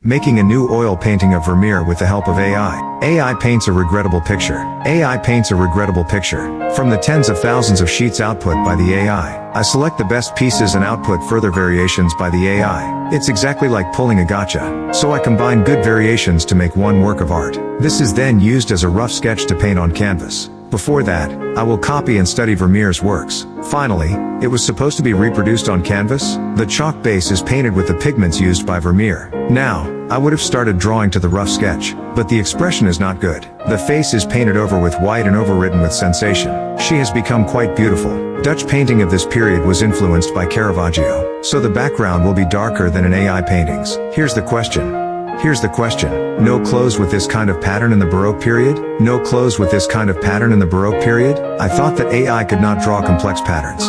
Making a new oil painting of Vermeer with the help of AI. AI paints a regrettable picture. AI paints a regrettable picture. From the tens of thousands of sheets output by the AI, I select the best pieces and output further variations by the AI. It's exactly like pulling a gotcha. So I combine good variations to make one work of art. This is then used as a rough sketch to paint on canvas. Before that, I will copy and study Vermeer's works. Finally, it was supposed to be reproduced on canvas. The chalk base is painted with the pigments used by Vermeer. Now, I would have started drawing to the rough sketch, but the expression is not good. The face is painted over with white and overwritten with sensation. She has become quite beautiful. Dutch painting of this period was influenced by Caravaggio, so the background will be darker than in AI paintings. Here's the question. No clothes with this kind of pattern in the Baroque period? No clothes with this kind of pattern in the Baroque period? I thought that AI could not draw complex patterns.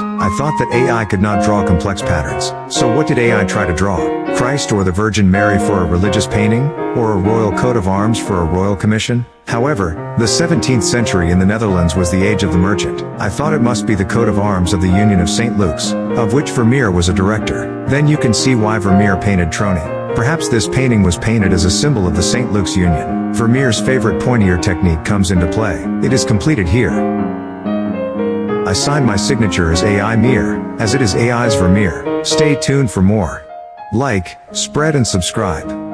So what did AI try to draw? Christ or the Virgin Mary for a religious painting? Or a royal coat of arms for a royal commission? However, the 17th century in the Netherlands was the age of the merchant. I thought it must be the coat of arms of the Union of St. Luke's, of which Vermeer was a director. Then you can see why Vermeer painted Trony. Perhaps this painting was painted as a symbol of the St. Luke's Union. Vermeer's favorite pointier technique comes into play. It is completed here. I sign my signature as AI Meer, as it is AI's Vermeer. Stay tuned for more. Like, spread and subscribe.